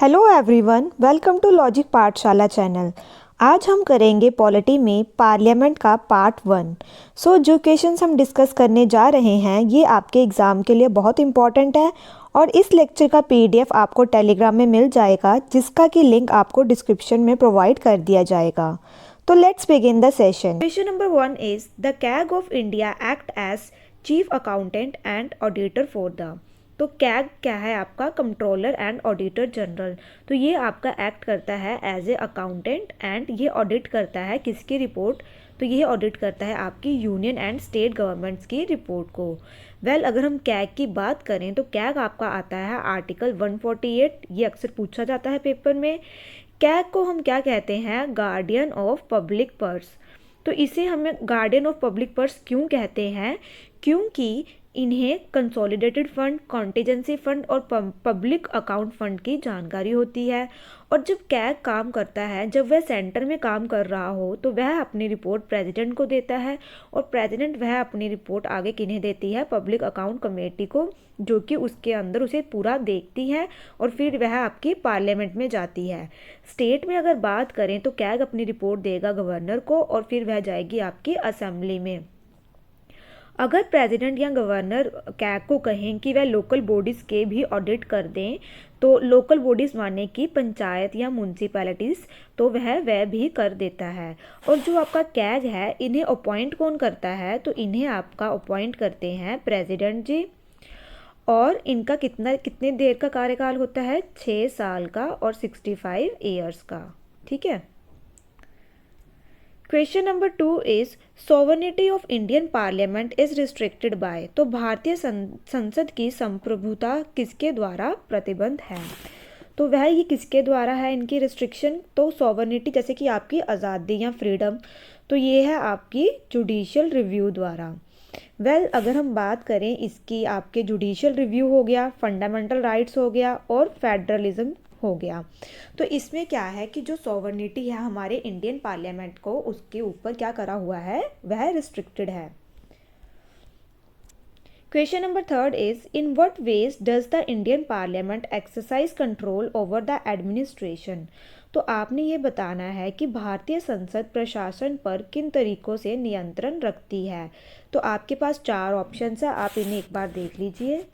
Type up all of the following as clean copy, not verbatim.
Hello everyone, welcome to logic Pathshala channel. आज हम करेंगे पॉलिटी में पार्लियामेंट का पार्ट 1। जो क्वेश्चंस हम डिस्कस करने जा रहे हैं ये आपके एग्ज़ाम के लिए बहुत इंपॉर्टेंट है और इस लेक्चर का पीडीएफ आपको टेलीग्राम में मिल जाएगा, जिसका कि लिंक आपको डिस्क्रिप्शन में प्रोवाइड कर दिया जाएगा। तो let's begin the session. Question number 1 is the CAG of India act as chief accountant and auditor for the. तो कैग क्या है? आपका कंट्रोलर एंड ऑडिटर जनरल। तो ये आपका एक्ट करता है एज ए अकाउंटेंट एंड ये ऑडिट करता है किसकी रिपोर्ट? तो ये ऑडिट करता है आपकी यूनियन एंड स्टेट गवर्नमेंट्स की रिपोर्ट को। अगर हम कैग की बात करें तो कैग आपका आता है आर्टिकल 148। ये अक्सर पूछा जाता है पेपर में। कैग को हम क्या कहते हैं? Guardian of public purse. तो इसे हमें गार्डियन ऑफ पब्लिक पर्स क्यों कहते हैं? क्योंकि इन्हें कंसोलिडेटेड फंड, कॉन्टीजेंसी फंड और पब्लिक अकाउंट फंड की जानकारी होती है। और जब कैग काम करता है, जब वह सेंटर में काम कर रहा हो, तो वह अपनी रिपोर्ट प्रेसिडेंट को देता है और प्रेसिडेंट वह अपनी रिपोर्ट आगे किन्हें देती है? पब्लिक अकाउंट कमेटी को, जो कि उसके अंदर उसे पूरा देखती है और फिर वह आपकी पार्लियामेंट में जाती है। स्टेट में अगर बात करें तो कैग अपनी रिपोर्ट देगा गवर्नर को और फिर वह जाएगी आपकी असेंबली में। अगर प्रेसिडेंट या गवर्नर कैग को कहें कि वह लोकल बॉडीज़ के भी ऑडिट कर दें, तो लोकल बॉडीज़ माने कि पंचायत या म्यूनसिपैलिटीज़, तो वह भी कर देता है। और जो आपका कैग है, इन्हें अपॉइंट कौन करता है? तो इन्हें आपका अपॉइंट करते हैं प्रेसिडेंट जी। और इनका कितने देर का कार्यकाल होता है? 6 साल का और 65 ईयर्स का। ठीक है। Question number 2 is sovereignty of Indian parliament is restricted by. तो भारतीय संसद की संप्रभुता किसके द्वारा प्रतिबंध है? तो वह ये किसके द्वारा है इनकी रिस्ट्रिक्शन? तो सोवरेनिटी जैसे कि आपकी आज़ादी या फ्रीडम, तो ये है आपकी जुडिशियल रिव्यू द्वारा। अगर हम बात करें इसकी, आपके जुडिशियल रिव्यू हो गया, फंडामेंटल राइट्स हो गया और फेडरलिज्म हो गया। तो इसमें क्या है कि जो सॉवरेनिटी है हमारे इंडियन पार्लियामेंट को, उसके ऊपर क्या करा हुआ है? वह रिस्ट्रिक्टेड है। Question number 3 is in what ways does the Indian parliament exercise control over the administration. तो आपने ये बताना है कि भारतीय संसद प्रशासन पर किन तरीकों से नियंत्रण रखती है। तो आपके पास 4 ऑप्शंस है, आप इन्हें एक बार देख लीजिए।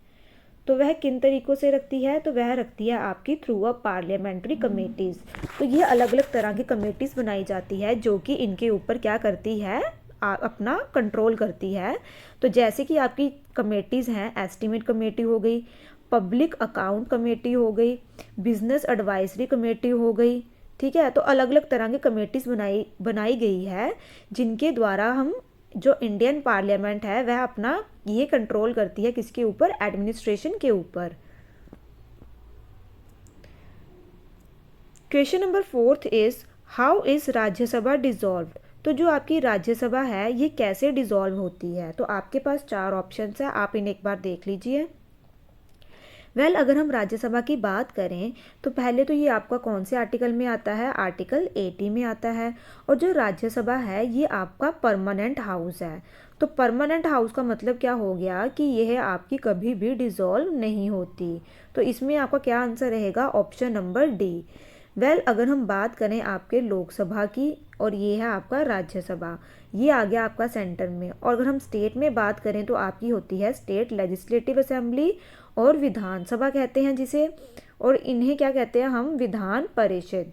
तो वह किन तरीकों से रखती है? तो वह रखती है आपकी थ्रू अ पार्लियामेंट्री कमेटीज़। तो ये अलग अलग तरह की कमेटीज़ बनाई जाती है जो कि इनके ऊपर क्या करती है? अपना कंट्रोल करती है। तो जैसे कि आपकी कमेटीज़ हैं, एस्टीमेट कमेटी हो गई, पब्लिक अकाउंट कमेटी हो गई, बिजनेस एडवाइजरी कमेटी हो गई। ठीक है। तो अलग अलग तरह की कमेटीज़ बनाई गई है जिनके द्वारा हम, जो इंडियन पार्लियामेंट है, वह अपना ये कंट्रोल करती है किसके ऊपर? एडमिनिस्ट्रेशन के ऊपर। Question number 4 is how is Rajya Sabha dissolved. तो जो आपकी राज्यसभा है ये कैसे डिसॉल्व होती है? तो आपके पास 4 ऑप्शंस है, आप इन्हें एक बार देख लीजिए। अगर हम राज्यसभा की बात करें तो पहले तो ये आपका कौन से आर्टिकल में आता है? आर्टिकल 80 में आता है। और जो राज्यसभा है ये आपका परमानेंट हाउस है। तो परमानेंट हाउस का मतलब क्या हो गया कि यह आपकी कभी भी डिसॉल्व नहीं होती। तो इसमें आपका क्या आंसर रहेगा? Option number D. अगर हम बात करें आपके लोकसभा की, और ये है आपका राज्यसभा, ये आ गया आपका सेंटर में। और अगर हम स्टेट में बात करें तो आपकी होती है स्टेट लेजिस्लेटिव असेंबली और विधानसभा कहते हैं जिसे, और इन्हें क्या कहते हैं हम? विधान परिषद।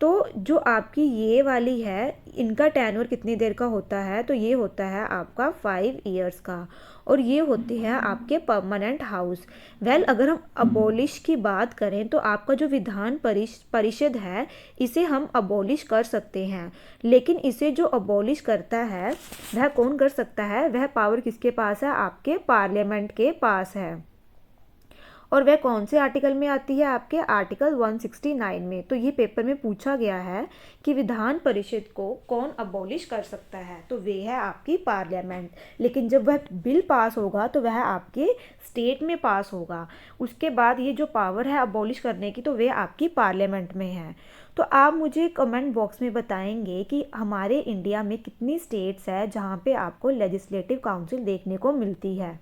तो जो आपकी ये वाली है, इनका टेन्योर कितनी देर का होता है? तो ये होता है आपका 5 ईयर्स का। और ये होती है आपके परमानेंट हाउस। अगर हम अबोलिश की बात करें तो आपका जो विधान परिषद है, इसे हम अबोलिश कर सकते हैं। लेकिन इसे जो अबोलिश करता है वह कौन कर सकता है? वह पावर किसके पास है? आपके पार्लियामेंट के पास है। और वह कौन से आर्टिकल में आती है? आपके आर्टिकल 169 में। तो ये पेपर में पूछा गया है कि विधान परिषद को कौन अबॉलिश कर सकता है? तो वे है आपकी पार्लियामेंट। लेकिन जब वह बिल पास होगा तो वह आपके स्टेट में पास होगा। उसके बाद ये जो पावर है अबॉलिश करने की, तो वे आपकी पार्लियामेंट में है। तो आप मुझे कमेंट बॉक्स में बताएंगे कि हमारे इंडिया में कितनी स्टेट्स है जहाँ पे आपको लेजिस्लेटिव काउंसिल देखने को मिलती है।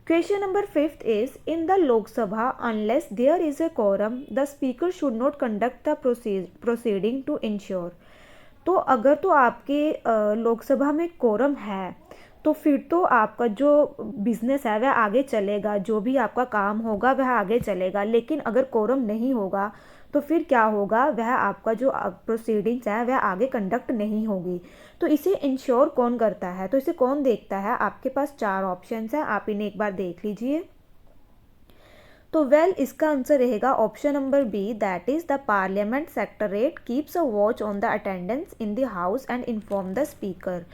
Question number 5th is, in the Lok Sabha, unless there is a quorum, the speaker should not conduct the proceeding to ensure. तो अगर तो आपके लोकसभा में कोरम है तो फिर तो आपका जो बिजनेस है वह आगे चलेगा, जो भी आपका काम होगा वह आगे चलेगा। लेकिन अगर कोरम नहीं होगा तो फिर क्या होगा, वह आपका जो प्रोसीडिंग्स है वह आगे कंडक्ट नहीं होगी। तो इसे इंश्योर कौन करता है, तो इसे कौन देखता है? आपके पास 4 ऑप्शंस हैं, आप इन्हें एक बार देख लीजिए। तो इसका आंसर रहेगा option number B, that is the parliament secretariat keeps a watch on the attendance in the house and inform the speaker.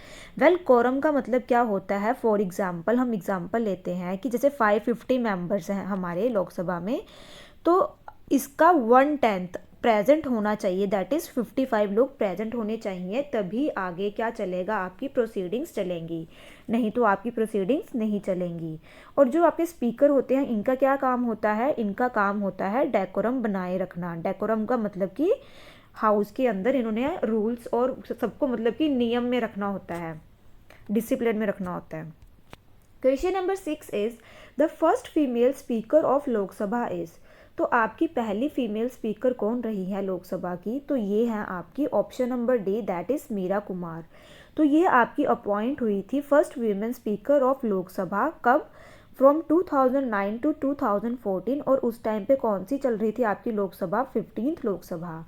Quorum का मतलब क्या होता है? फॉर एग्जांपल हम एग्जांपल लेते हैं कि जैसे 550 मेंबर्स हैं हमारे लोकसभा में, तो इसका 1/10 प्रेजेंट होना चाहिए, दैट इज़ 55 लोग प्रेजेंट होने चाहिए, तभी आगे क्या चलेगा, आपकी प्रोसीडिंग्स चलेंगी, नहीं तो आपकी प्रोसीडिंग्स नहीं चलेंगी। और जो आपके स्पीकर होते हैं इनका क्या काम होता है? इनका काम होता है डेकोरम बनाए रखना। डेकोरम का मतलब कि हाउस के अंदर इन्होंने रूल्स और सबको मतलब कि नियम में रखना होता है, डिसिप्लिन में रखना होता है। Question number 6 is, the first female speaker of Lok Sabha is. तो आपकी पहली फीमेल स्पीकर कौन रही है लोकसभा की? तो ये है आपकी option number D, that is Meera Kumar. तो ये आपकी अपॉइंट हुई थी first women speaker of Lok Sabha. कब? From 2009 to 2014। और उस टाइम पे कौन सी चल रही थी आपकी लोकसभा? 15th लोकसभा।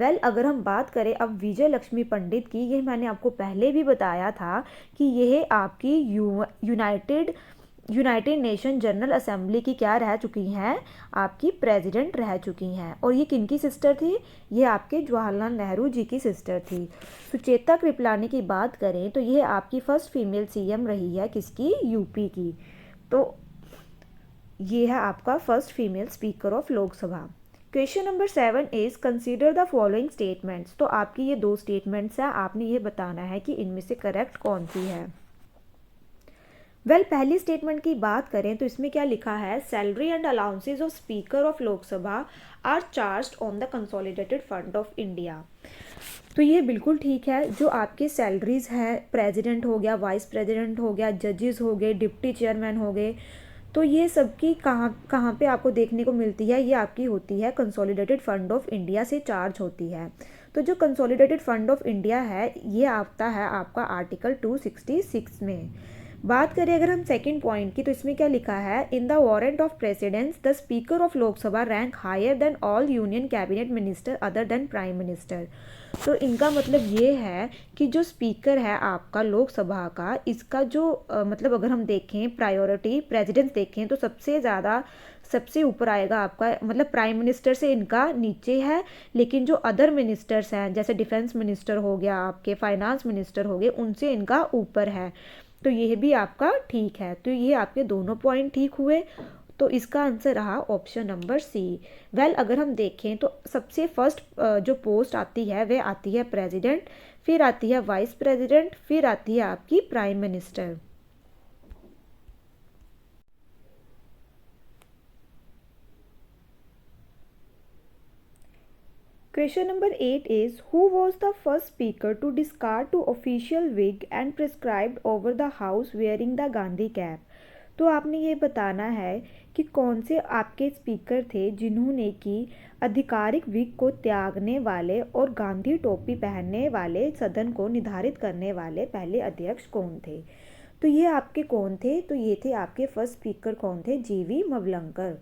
अगर हम बात करें अब विजय लक्ष्मी पंडित की, ये मैंने आपको पहले भी बताया था कि यह आपकी यूनाइटेड नेशन जनरल असेंबली की क्या रह चुकी हैं? आपकी प्रेसिडेंट रह चुकी हैं। और ये किनकी सिस्टर थी? ये आपके जवाहरलाल नेहरू जी की सिस्टर थी। सुचेता कृपलानी की बात करें तो ये आपकी फर्स्ट फीमेल सीएम रही है, किसकी? यूपी की। तो ये है आपका first female speaker of Lok Sabha. Question number 7 is, consider the following statements. तो आपकी ये 2 स्टेटमेंट्स हैं, आपने ये बताना है कि इनमें से करेक्ट कौन सी है। पहली स्टेटमेंट की बात करें तो इसमें क्या लिखा है? Salary and allowances of speaker of Lok Sabha are charged on the consolidated fund of India. तो ये बिल्कुल ठीक है। जो आपके सैलरीज हैं, प्रेसिडेंट हो गया, वाइस प्रेसिडेंट हो गया, जजेस हो गए, डिप्टी चेयरमैन हो गए, तो ये सबकी कहाँ पे आपको देखने को मिलती है? ये आपकी होती है कंसोलिडेटेड फंड ऑफ इंडिया से चार्ज होती है। तो जो कंसोलिडेटेड फंड ऑफ इंडिया है ये आता है आपका आर्टिकल 266 में। बात करें अगर हम सेकंड पॉइंट की, तो इसमें क्या लिखा है? In the warrant of precedence the speaker of Lok Sabha rank higher than all union cabinet minister other than prime minister. तो इनका मतलब ये है कि जो स्पीकर है आपका लोकसभा का, इसका जो मतलब अगर हम देखें प्रायोरिटी प्रेसिडेंस देखें तो सबसे ऊपर आएगा आपका, मतलब प्राइम मिनिस्टर से इनका नीचे है। लेकिन जो अदर मिनिस्टर्स हैं जैसे डिफेंस मिनिस्टर हो गया, आपके फाइनेंस मिनिस्टर हो गए, उनसे इनका ऊपर है। तो यह भी आपका ठीक है। तो ये आपके दोनों पॉइंट ठीक हुए। तो इसका आंसर रहा ऑप्शन नंबर सी। अगर हम देखें तो सबसे फर्स्ट जो पोस्ट आती है वह आती है प्रेसिडेंट, फिर आती है वाइस प्रेसिडेंट, फिर आती है आपकी prime minister. Question number 8 is, who was the first speaker to discard to official wig and prescribed over the house wearing the Gandhi cap? तो आपने ये बताना है कि कौन से आपके स्पीकर थे जिन्होंने की आधिकारिक विग को त्यागने वाले और गांधी टोपी पहनने वाले सदन को निर्धारित करने वाले पहले अध्यक्ष कौन थे? तो ये आपके कौन थे? तो ये थे आपके फर्स्ट स्पीकर कौन थे? जीवी मवलंकर।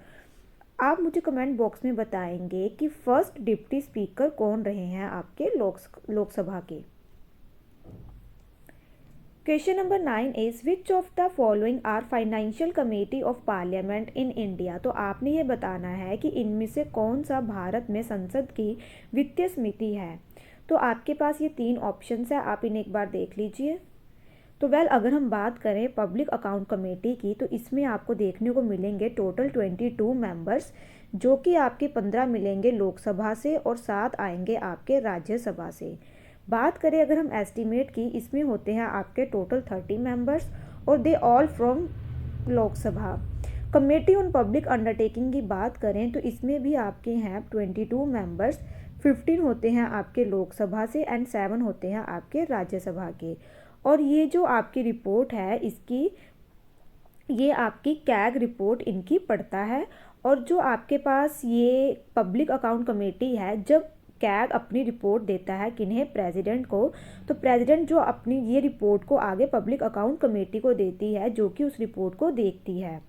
आप मुझे कमेंट बॉक्स में बताएंगे कि फर्स्ट डिप्टी स्पीकर कौन रहे हैं आपके लोकसभा के। Question number 9 is, which of the following are financial committee of parliament in India. तो आपने ये बताना है कि इनमें से कौन सा भारत में संसद की वित्तीय समिति है। तो आपके पास ये 3 ऑप्शंस है, आप इन्हें एक बार देख लीजिए। तो अगर हम बात करें पब्लिक अकाउंट कमेटी की, तो इसमें आपको देखने को मिलेंगे टोटल 22 मेंबर्स, जो कि आपके 15 मिलेंगे लोकसभा से और 7 आएंगे आपके राज्यसभा से। बात करें अगर हम एस्टीमेट की, इसमें होते हैं आपके टोटल 30 मेंबर्स और they all from Lok Sabha. Committee on public undertaking की बात करें तो इसमें भी आपके हैं 22 मेंबर्स, 15 होते हैं आपके लोकसभा से एंड 7 होते हैं आपके राज्यसभा के। और ये जो आपकी रिपोर्ट है इसकी ये आपकी कैग रिपोर्ट इनकी पढ़ता है। और जो आपके पास ये पब्लिक अकाउंट कमेटी है, जब कैग अपनी रिपोर्ट देता है किन्हें, प्रेसिडेंट को, तो प्रेसिडेंट जो अपनी ये रिपोर्ट को आगे पब्लिक अकाउंट कमेटी को देती है, जो कि उस रिपोर्ट को देखती है।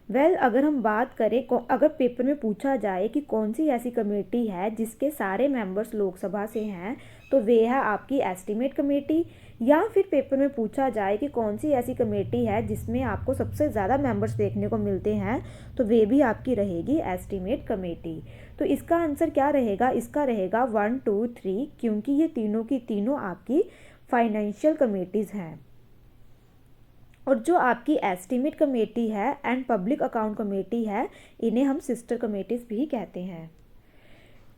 अगर हम बात करें, अगर पेपर में पूछा जाए कि कौन सी ऐसी कमेटी है जिसके सारे मेंबर्स लोकसभा से हैं, तो वे है आपकी एस्टीमेट कमेटी। या फिर पेपर में पूछा जाए कि कौन सी ऐसी कमेटी है जिसमें आपको सबसे ज़्यादा मेंबर्स देखने को मिलते हैं, तो वे भी आपकी रहेगी एस्टीमेट कमेटी। तो इसका आंसर क्या रहेगा? इसका रहेगा 1, 2, 3, क्योंकि ये तीनों की तीनों आपकी फाइनेंशियल कमेटीज़ हैं। और जो आपकी एस्टीमेट कमेटी है एंड पब्लिक अकाउंट कमेटी है, इन्हें हम सिस्टर कमेटीज़ भी कहते हैं।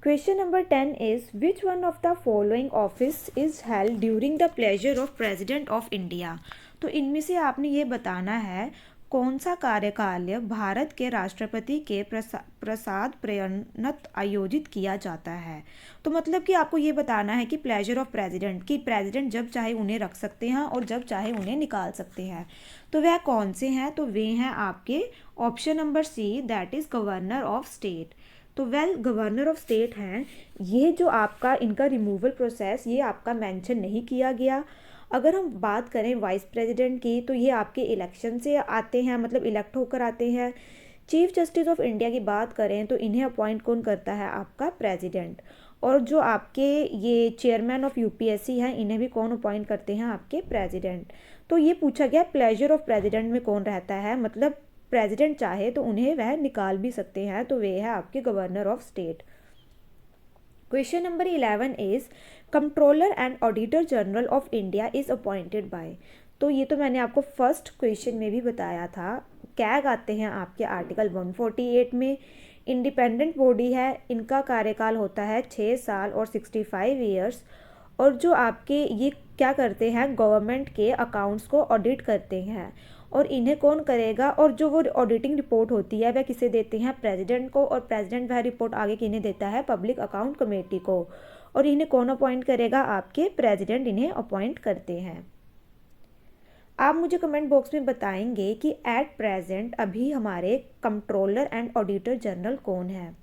Question number 10 is which one of the following office is held during the pleasure of president of India. तो इनमें से आपने ये बताना है कौन सा कार्यकाल भारत के राष्ट्रपति के प्रसाद प्रयणत आयोजित किया जाता है। तो मतलब कि आपको ये बताना है कि प्लेजर ऑफ प्रेसिडेंट, कि प्रेसिडेंट जब चाहे उन्हें रख सकते हैं और जब चाहे उन्हें निकाल सकते हैं। तो वह कौन से हैं? तो वे हैं आपके option number C, that is governor of state. तो गवर्नर ऑफ स्टेट हैं। ये जो आपका इनका रिमूवल प्रोसेस, ये आपका मेंशन नहीं किया गया। अगर हम बात करें वाइस प्रेसिडेंट की, तो ये आपके इलेक्शन से आते हैं, मतलब इलेक्ट होकर आते हैं। चीफ जस्टिस ऑफ इंडिया की बात करें तो इन्हें अपॉइंट कौन करता है? आपका प्रेसिडेंट। और जो आपके ये चेयरमैन ऑफ यूपीएससी हैं, इन्हें भी कौन अपॉइंट करते हैं? आपके प्रेसिडेंट। तो ये पूछा गया प्लेजर ऑफ प्रेसिडेंट में कौन रहता है, मतलब प्रेसिडेंट चाहे तो उन्हें वह निकाल भी सकते हैं, तो वे है आपके governor of state. Question number 11 is controller and auditor general of India is appointed by. तो ये तो मैंने आपको फर्स्ट क्वेश्चन में भी बताया था। कैग आते हैं आपके आर्टिकल 148 में। इंडिपेंडेंट बॉडी है, इनका कार्यकाल होता है 6 साल और 65 ईयर्स। और जो आपके ये क्या करते हैं? गवर्नमेंट के अकाउंट्स को ऑडिट करते हैं। और इन्हें कौन करेगा? और जो वो ऑडिटिंग रिपोर्ट होती है वह किसे देते हैं? प्रेसिडेंट को। और प्रेसिडेंट वह रिपोर्ट आगे किन्हें देता है? पब्लिक अकाउंट कमेटी को। और इन्हें कौन अपॉइंट करेगा? आपके प्रेसिडेंट इन्हें अपॉइंट करते हैं। आप मुझे कमेंट बॉक्स में बताएंगे कि एट प्रेजेंट अभी हमारे कंट्रोलर एंड ऑडिटर जनरल कौन है।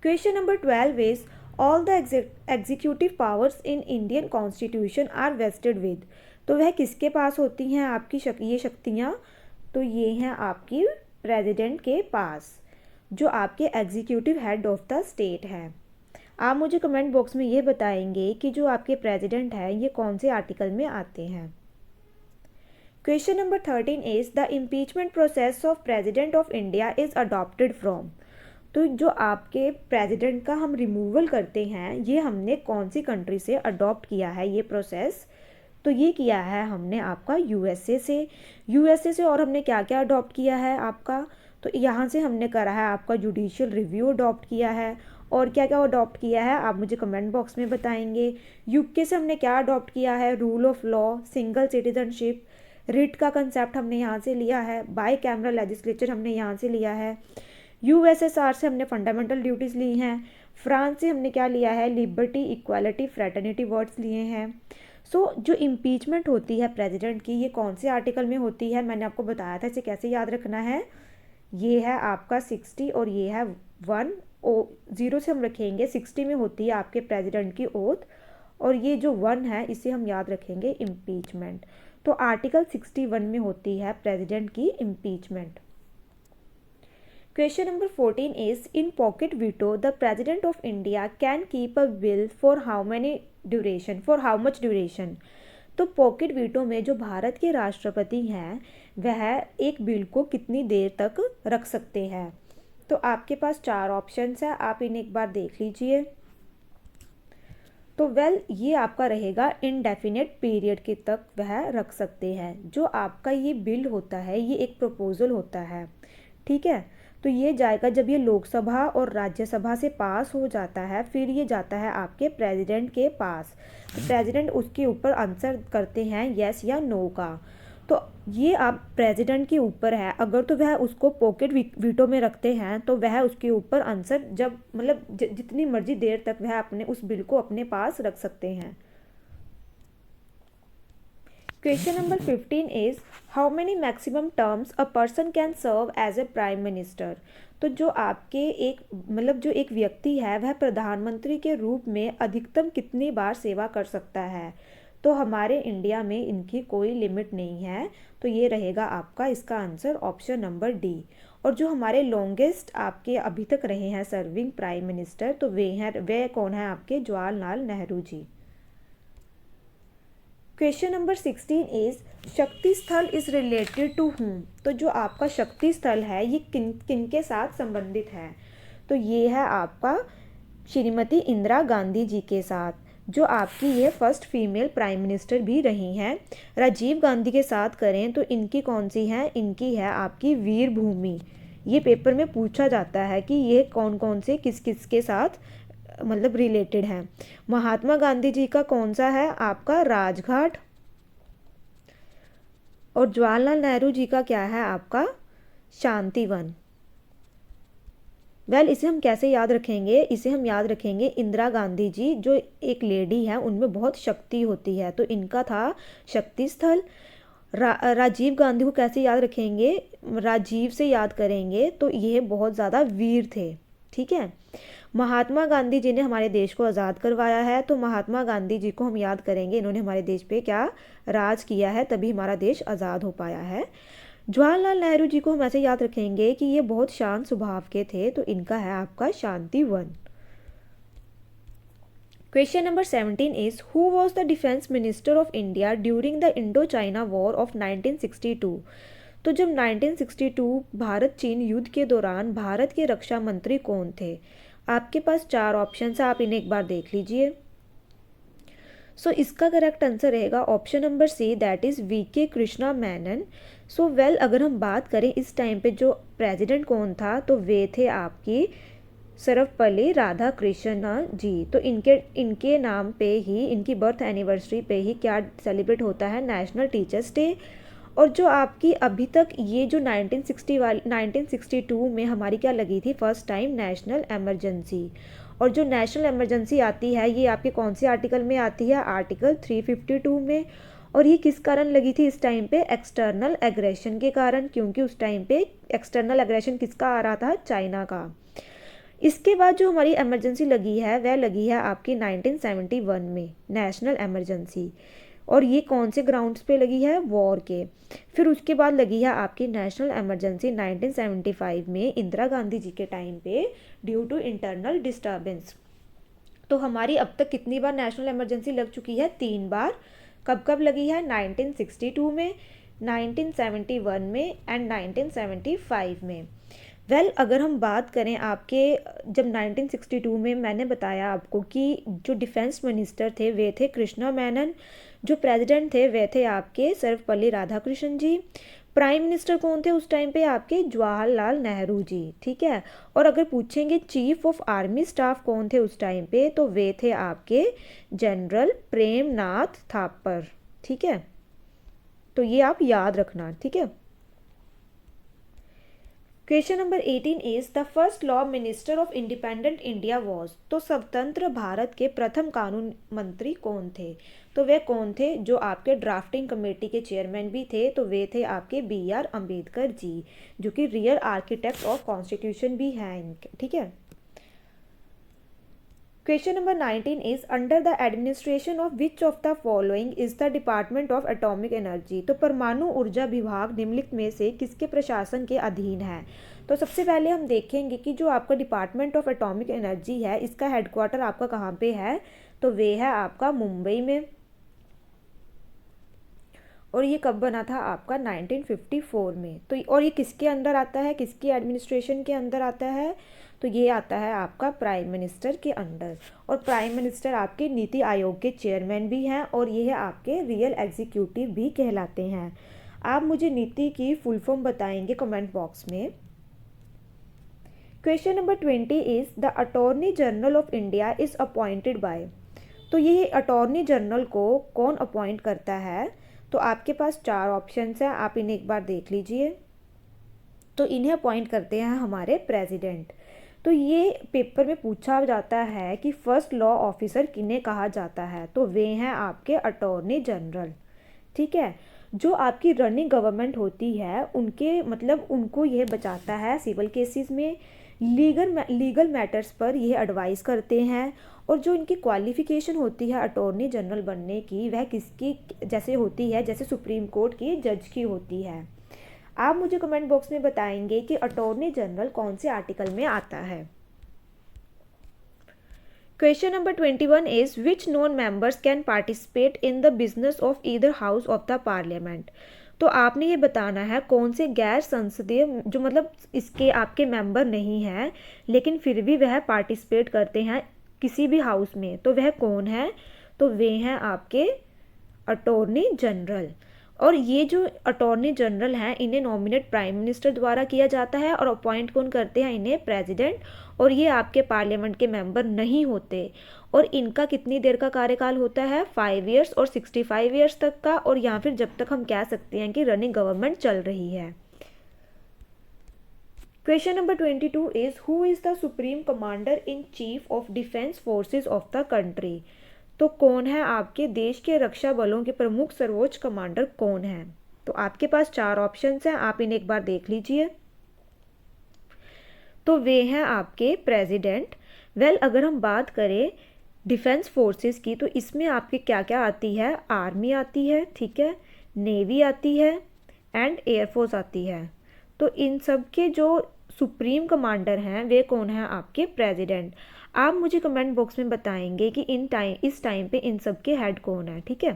Question number 12 is all the executive powers in Indian constitution are vested with. तो वह किसके पास होती हैं आपकी ये शक्तियाँ? तो ये हैं आपकी प्रेसिडेंट के पास, जो आपके executive head of the state है। आप मुझे कमेंट बॉक्स में ये बताएंगे कि जो आपके प्रेसिडेंट हैं ये कौन से आर्टिकल में आते हैं। Question number 13 is the impeachment process of president of India is adopted from. तो जो आपके प्रेसिडेंट का हम रिमूवल करते हैं, ये हमने कौन सी कंट्री से अडॉप्ट किया है ये प्रोसेस? तो ये किया है हमने आपका यूएसए से। और हमने क्या क्या अडॉप्ट किया है आपका? तो यहाँ से हमने करा है आपका जुडिशियल रिव्यू अडॉप्ट किया है। और क्या क्या अडॉप्ट किया है आप मुझे कमेंट बॉक्स में बताएंगे। यूके से हमने क्या अडॉप्ट किया है? Rule of law, single citizenship, writ का कंसेप्ट हमने यहाँ से लिया है। बाई कैमरल लेजिस्लेचर हमने यहाँ से लिया है। यूएसएसआर से हमने फंडामेंटल ड्यूटीज़ ली हैं। फ्रांस से हमने क्या लिया है? लिबर्टी, इक्वालिटी, फ्रेटर्निटी वर्ड्स लिए हैं। जो इम्पीचमेंट होती है प्रेसिडेंट की, ये कौन से आर्टिकल में होती है? मैंने आपको बताया था, इसे कैसे याद रखना है। ये है आपका 60 और ये है 1, 0 से हम रखेंगे। 60 में होती है आपके प्रेसिडेंट की ओथ, और ये जो 1 है इसे हम याद रखेंगे इम्पीचमेंट। तो आर्टिकल 61 में होती है प्रेसिडेंट की impeachment. Question number 14 is in pocket veto the president of India can keep a bill for how much duration। तो पॉकेट वीटो में जो भारत के राष्ट्रपति हैं वह एक बिल को कितनी देर तक रख सकते हैं। तो आपके पास 4 ऑप्शंस हैं, आप इन्हें एक बार देख लीजिए। तो ये आपका रहेगा इनडेफिनेट पीरियड के तक वह रख सकते हैं। जो आपका ये बिल होता है ये एक प्रपोजल होता है, ठीक है। तो ये जाएगा जब ये लोकसभा और राज्यसभा से पास हो जाता है, फिर ये जाता है आपके प्रेसिडेंट के पास। तो प्रेसिडेंट उसके ऊपर आंसर करते हैं यस या नो का। तो ये आप प्रेसिडेंट के ऊपर है, अगर तो वह उसको पॉकेट वीटो में रखते हैं तो वह उसके ऊपर आंसर जब मतलब जितनी मर्जी देर तक वह अपने उस बिल को अपने पास रख सकते हैं। Question number 15 is how many maximum terms a person can serve as a prime minister. तो जो आपके जो एक व्यक्ति है वह प्रधानमंत्री के रूप में अधिकतम कितनी बार सेवा कर सकता है। तो हमारे इंडिया में इनकी कोई लिमिट नहीं है, तो ये रहेगा आपका इसका आंसर ऑप्शन नंबर डी। और जो हमारे लॉन्गेस्ट आपके अभी तक रहे हैं सर्विंग प्राइम मिनिस्टर, तो वे कौन है आपके Jawaharlal Nehru ji. Question number 16 is शक्ति स्थल इज रिलेटेड टू whom। तो जो आपका शक्ति स्थल है ये किन के साथ संबंधित है। तो ये है आपका श्रीमती इंदिरा गांधी जी के साथ, जो आपकी ये फर्स्ट फीमेल प्राइम मिनिस्टर भी रही हैं। राजीव गांधी के साथ करें तो इनकी कौन सी है, इनकी है आपकी वीर भूमि। ये पेपर में पूछा जाता है कि ये कौन कौन से किस किस के साथ रिलेटेड है। महात्मा गांधी जी का कौन सा है आपका राजघाट, और जवाहरलाल नेहरू जी का क्या है आपका शांतिवन। इसे हम कैसे याद रखेंगे, इसे हम याद रखेंगे इंदिरा गांधी जी जो एक लेडी है उनमें बहुत शक्ति होती है, तो इनका था शक्ति स्थल। राजीव गांधी को कैसे याद रखेंगे, राजीव से याद करेंगे तो ये बहुत ज़्यादा वीर थे। ठीक है। महात्मा गांधी जी ने हमारे देश को आज़ाद करवाया है, तो महात्मा गांधी जी को हम याद करेंगे, इन्होंने हमारे देश पे क्या राज किया है, तभी हमारा देश आज़ाद हो पाया है। जवाहरलाल नेहरू जी को हम ऐसे याद रखेंगे कि ये बहुत शांत स्वभाव के थे, तो इनका है आपका Shantivan. Question number 17 is who was the defence minister of India during the Indo China war of 1962। तो जब 1962 भारत चीन युद्ध के दौरान भारत के रक्षा मंत्री कौन थे। आपके पास 4 ऑप्शन है, आप इन्हें एक बार देख लीजिए। सो इसका करेक्ट आंसर रहेगा option number C, that is VK Krishna Menon. So अगर हम बात करें इस टाइम पे जो प्रेसिडेंट कौन था, तो वे थे आपकी सर्वपल्ली राधाकृष्णन जी। तो इनके नाम पे ही, इनकी बर्थ एनिवर्सरी पे ही क्या सेलिब्रेट होता है, नेशनल टीचर्स डे। और जो आपकी अभी तक ये जो 1962 में हमारी क्या लगी थी फर्स्ट टाइम नेशनल एमरजेंसी। और जो नेशनल एमरजेंसी आती है ये आपके कौन से आर्टिकल में आती है, आर्टिकल 352 में। और ये किस कारण लगी थी इस टाइम पे, एक्सटर्नल एग्रेशन के कारण, क्योंकि उस टाइम पे एक्सटर्नल एग्रेशन किसका आ रहा था, चाइना का। इसके बाद जो हमारी एमरजेंसी लगी है वह लगी है आपकी 1971 में नेशनल एमरजेंसी, और ये कौन से ग्राउंड्स पे लगी है, वॉर के। फिर उसके बाद लगी है आपकी नेशनल एमरजेंसी 1975 में इंदिरा गांधी जी के टाइम पे ड्यू टू इंटरनल डिस्टर्बेंस। तो हमारी अब तक कितनी बार नेशनल इमरजेंसी लग चुकी है, 3 बार। कब कब लगी है, 1962 में, 1971 में एंड 1975 में। अगर हम बात करें आपके, जब 1962 में मैंने बताया आपको कि जो डिफेंस मिनिस्टर थे वे थे कृष्णा मेनन, जो प्रेसिडेंट थे वे थे आपके सर्वपल्ली राधाकृष्णन जी, प्राइम मिनिस्टर कौन थे उस टाइम पे आपके जवाहरलाल नेहरू जी। ठीक है। और अगर पूछेंगे चीफ ऑफ आर्मी स्टाफ कौन थे उस टाइम पे, तो वे थे आपके जनरल प्रेमनाथ थापर। ठीक है, तो ये आप याद रखना। ठीक है। Question number 18 is the first law minister of independent India was. तो स्वतंत्र भारत के प्रथम कानून मंत्री कौन थे। तो वे कौन थे, जो आपके ड्राफ्टिंग कमेटी के चेयरमैन भी थे, तो वे थे आपके BR अम्बेडकर जी, जो कि रियल आर्किटेक्ट ऑफ कॉन्स्टिट्यूशन भी हैं इनके। ठीक है। Question number 19 is under the administration of which of the following is the department of atomic energy. तो परमाणु ऊर्जा विभाग निम्नलिखित में से किसके प्रशासन के अधीन है। तो सबसे पहले हम देखेंगे कि जो आपका डिपार्टमेंट ऑफ एटॉमिक एनर्जी है इसका हेडक्वार्टर आपका कहाँ पे है, तो वे है आपका मुंबई में। और ये कब बना था आपका 1954 में। तो और ये किसके अंदर आता है, किसकी एडमिनिस्ट्रेशन के अंदर आता है, तो ये आता है आपका प्राइम मिनिस्टर के अंडर। और प्राइम मिनिस्टर आपके नीति आयोग के चेयरमैन भी हैं, और ये है आपके रियल एग्जीक्यूटिव भी कहलाते हैं। आप मुझे नीति की फुल फॉर्म बताएंगे कमेंट बॉक्स में। Question number 20 is the attorney general of India is appointed by. तो ये अटॉर्नी जनरल को कौन अपॉइंट करता है। तो आपके पास 4 ऑप्शंस हैं, आप इन्हें एक बार देख लीजिए। तो इन्हें अपॉइंट करते हैं हमारे प्रेसिडेंट। तो ये पेपर में पूछा जाता है कि फर्स्ट लॉ ऑफिसर किन्हें कहा जाता है, तो वे हैं आपके अटॉर्नी जनरल। ठीक है। जो आपकी रनिंग गवर्नमेंट होती है उनके मतलब उनको यह बचाता है सिविल केसेस में, लीगल मैटर्स पर यह एडवाइस करते हैं। और जो इनकी क्वालिफ़िकेशन होती है अटॉर्नी जनरल बनने की, वह किसकी जैसे होती है, जैसे सुप्रीम कोर्ट की जज की होती है। आप मुझे कमेंट बॉक्स में बताएंगे कि अटॉर्नी जनरल कौन से आर्टिकल में आता है। Question number 21 is which non-members can participate in the business of either house of the parliament। तो आपने ये बताना है कौन से गैर संसदीय जो मतलब इसके आपके मेंबर नहीं हैं लेकिन फिर भी वह पार्टिसिपेट करते हैं किसी भी हाउस में, तो वह कौन है। तो वे हैं आपके अटॉर्नी जनरल। और ये जो अटॉर्नी जनरल हैं इन्हें नॉमिनेट प्राइम मिनिस्टर द्वारा किया जाता है और अपॉइंट कौन करते हैं, इन्हें प्रेसिडेंट। और ये आपके पार्लियामेंट के मेंबर नहीं होते। और इनका कितनी देर का कार्यकाल होता है, 5 ईयर्स और 65 ईयर्स तक का, और या फिर जब तक हम कह सकते हैं कि रनिंग गवर्नमेंट चल रही है। Question number 22 is who is the supreme commander in chief of defence forces of the country. तो कौन है आपके देश के रक्षा बलों के प्रमुख सर्वोच्च कमांडर कौन है। तो आपके पास 4 ऑप्शंस हैं, आप इन्हें एक बार देख लीजिए। तो वे हैं आपके प्रेसिडेंट। वेल अगर हम बात करें डिफेंस फोर्सेस की तो इसमें आपके क्या क्या आती है, आर्मी आती है, ठीक है, नेवी आती है एंड एयरफोर्स आती है। तो इन सब के जो सुप्रीम कमांडर हैं वे कौन हैं, आपके प्रेसिडेंट। आप मुझे कमेंट बॉक्स में बताएंगे कि इस टाइम पे इन सब के हेड कौन है, ठीक है।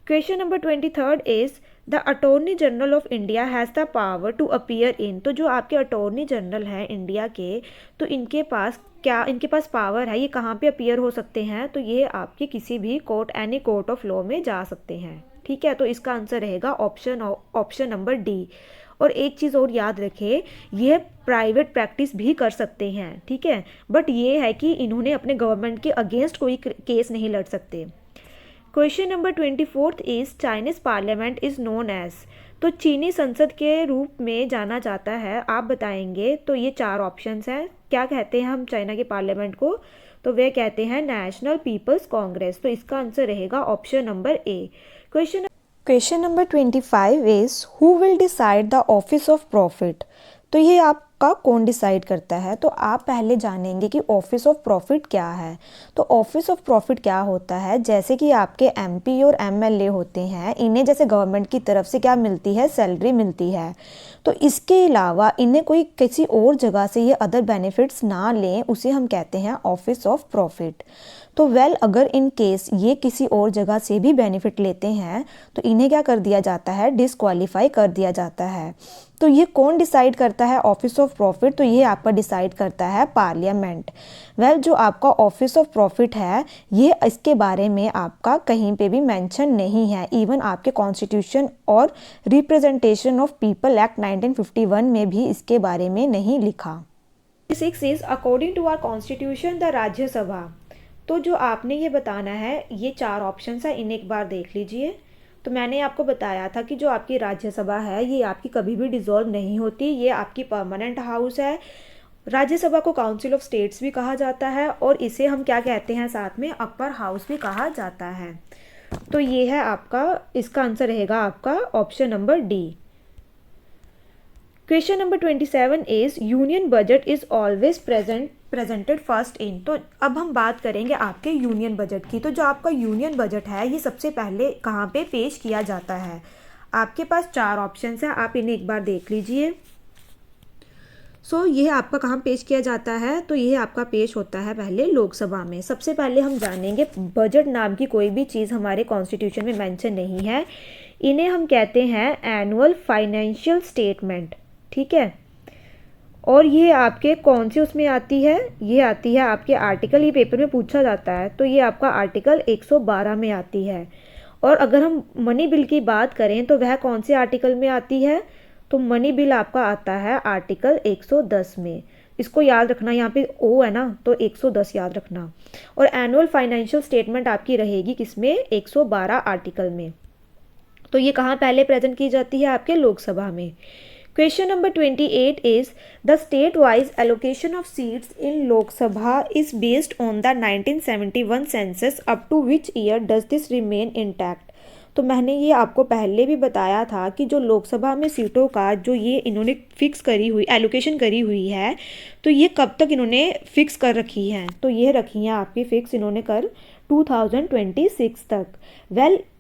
Question number 23 is the attorney general of India has the power to appear in. तो जो आपके अटॉर्नी जनरल हैं इंडिया के, तो इनके पास पावर है, ये कहाँ पे अपीयर हो सकते हैं। तो ये आपके किसी भी court, any court of law में जा सकते हैं, ठीक है। तो इसका आंसर रहेगा ऑप्शन नंबर डी। और एक चीज़ और याद रखें, ये प्राइवेट प्रैक्टिस भी कर सकते हैं, ठीक है, बट ये है कि इन्होंने अपने गवर्नमेंट के अगेंस्ट कोई केस नहीं लड़ सकते। Question number 24 is Chinese parliament is known as. तो चीनी संसद के रूप में जाना जाता है, आप बताएंगे। तो ये 4 ऑप्शंस हैं, क्या कहते हैं हम चाइना के पार्लियामेंट को। तो वे कहते हैं नेशनल पीपल्स कांग्रेस। तो इसका आंसर रहेगा option number A. Question number 25 is who will decide the office of profit. तो ये आपका कौन डिसाइड करता है। तो आप पहले जानेंगे कि ऑफिस ऑफ प्रॉफिट क्या है। तो ऑफिस ऑफ प्रॉफिट क्या होता है, जैसे कि आपके एमपी और एमएलए होते हैं, इन्हें जैसे गवर्नमेंट की तरफ से क्या मिलती है, सैलरी मिलती है। तो इसके अलावा इन्हें कोई किसी और जगह से ये अदर बेनिफिट्स ना लें, उसे हम कहते हैं ऑफिस ऑफ प्रॉफिट। तो अगर इन केस ये किसी और जगह से भी बेनिफिट लेते हैं तो इन्हें क्या कर दिया जाता है, डिस्क्वालीफाई कर दिया जाता है। तो ये कौन डिसाइड करता है ऑफिस ऑफ प्रॉफिट। तो ये आपका डिसाइड करता है पार्लियामेंट। जो आपका ऑफिस ऑफ प्रॉफिट है ये इसके बारे में आपका कहीं पे भी मेंशन नहीं है, इवन आपके कॉन्स्टिट्यूशन और रिप्रेजेंटेशन ऑफ पीपल एक्ट 1951 में भी इसके बारे में नहीं लिखा। 6 is according to our constitution the Rajya Sabha. तो जो आपने ये बताना है, ये 4 ऑप्शंस हैं, इन्हें एक बार देख लीजिए। तो मैंने आपको बताया था कि जो आपकी राज्यसभा है ये आपकी कभी भी डिसॉल्व नहीं होती, ये आपकी परमानेंट हाउस है। राज्यसभा को काउंसिल ऑफ स्टेट्स भी कहा जाता है और इसे हम क्या कहते हैं, साथ में अपर हाउस भी कहा जाता है। तो ये है आपका, इसका आंसर रहेगा आपका option number D. Question number 27 is union budget is always presented first in. तो अब हम बात करेंगे आपके यूनियन बजट की। तो जो आपका यूनियन बजट है ये सबसे पहले कहाँ पे पेश किया जाता है। आपके पास 4 ऑप्शंस हैं, आप इन्हें एक बार देख लीजिए। ये आपका कहाँ पेश किया जाता है। तो ये आपका पेश होता है पहले लोकसभा में। सबसे पहले हम जानेंगे, बजट नाम की कोई भी चीज़ हमारे कॉन्स्टिट्यूशन में मेंशन नहीं है, इन्हें हम कहते हैं एनुअल फाइनेंशियल स्टेटमेंट, ठीक है। और ये आपके कौन सी उसमें आती है, ये आती है आपके आर्टिकल, ये पेपर में पूछा जाता है, तो ये आपका आर्टिकल 112 में आती है। और अगर हम मनी बिल की बात करें तो वह कौन से आर्टिकल में आती है। तो मनी बिल आपका आता है आर्टिकल 110 में। इसको याद रखना, यहाँ पे ओ है ना, तो 110 याद रखना। और एनुअल फाइनेंशियल स्टेटमेंट आपकी रहेगी किसमें, 112 आर्टिकल में। तो ये कहाँ पहले प्रेजेंट की जाती है, आपके लोकसभा में। Question number 28 is the state-wise allocation of seats in Lok Sabha is based on the 1971 census. Up to which year does this remain intact? तो मैंने ये आपको पहले भी बताया था कि जो लोकसभा में सीटों का जो ये इन्होंने फिक्स करी हुई एलोकेशन करी हुई है, तो ये कब तक इन्होंने फिक्स कर रखी हैं, तो ये रखी हैं आपकी फिक्स इन्होंने कर 2026 तक।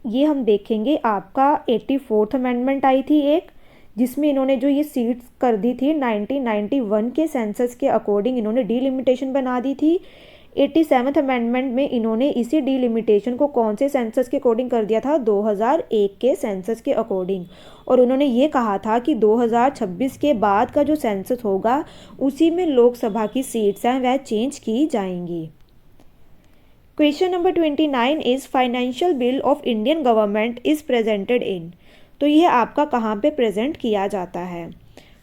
ये हम देखेंगे आपका 84th अमेंडमेंट आई थी एक, जिसमें इन्होंने जो ये सीट्स कर दी थी 1991 के सेंसस के अकॉर्डिंग इन्होंने डीलिमिटेशन बना दी थी। 87th अमेंडमेंट में इन्होंने इसी डीलिमिटेशन को कौन से सेंसस के अकॉर्डिंग कर दिया था, 2001 के सेंसस के अकॉर्डिंग। और उन्होंने ये कहा था कि 2026 के बाद का जो सेंसस होगा उसी में लोकसभा की सीट्स हैं वह चेंज की जाएंगी। Question number 29 is financial bill of Indian government is presented in. तो यह आपका कहाँ पे प्रेजेंट किया जाता है,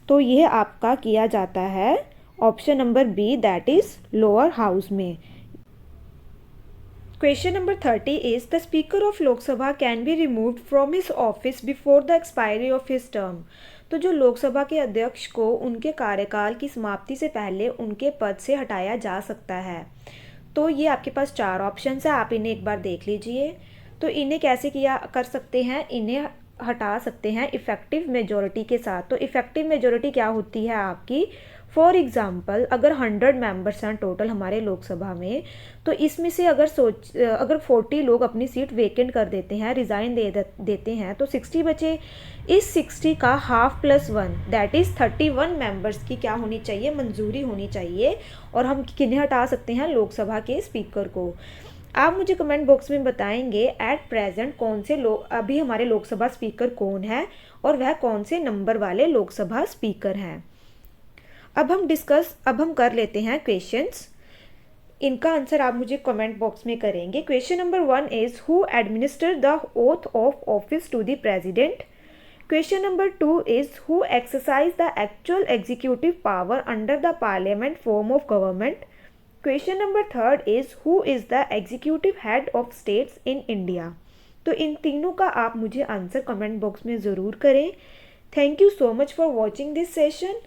तो यह आपका किया जाता है option number B, that is lower house में। Question number 30 is the speaker of Lok Sabha can be removed from his office before the expiry of his term. तो जो लोकसभा के अध्यक्ष को उनके कार्यकाल की समाप्ति से पहले उनके पद से हटाया जा सकता है। तो ये आपके पास 4 ऑप्शन है, आप इन्हें एक बार देख लीजिए। तो इन्हें कैसे किया कर सकते हैं, इन्हें हटा सकते हैं इफ़ेक्टिव मेजॉरिटी के साथ। तो इफ़ेक्टिव मेजॉरिटी क्या होती है आपकी, फॉर एग्ज़ाम्पल अगर 100 मेंबर्स हैं टोटल हमारे लोकसभा में, तो इसमें से अगर 40 लोग अपनी सीट वेकेंट कर देते हैं, रिज़ाइन देते हैं, तो 60 बचे। इस 60 का half plus 1 that is 31 members की क्या होनी चाहिए, मंजूरी होनी चाहिए। और हम किन्हें हटा सकते हैं, लोकसभा के स्पीकर को। आप मुझे कमेंट बॉक्स में बताएंगे एट प्रेजेंट कौन से अभी हमारे लोकसभा स्पीकर कौन है और वह कौन से नंबर वाले लोकसभा स्पीकर हैं। अब हम कर लेते हैं क्वेश्चंस। इनका आंसर आप मुझे कमेंट बॉक्स में करेंगे। Question number 1 is who administer the oath of office to the president. Question number 2 is who exercise the actual executive power under the parliament form of government. Question number 3 is who is the executive head of states in India. तो इन तीनों का आप मुझे answer comment box में ज़रूर करें। Thank you so much for watching this session.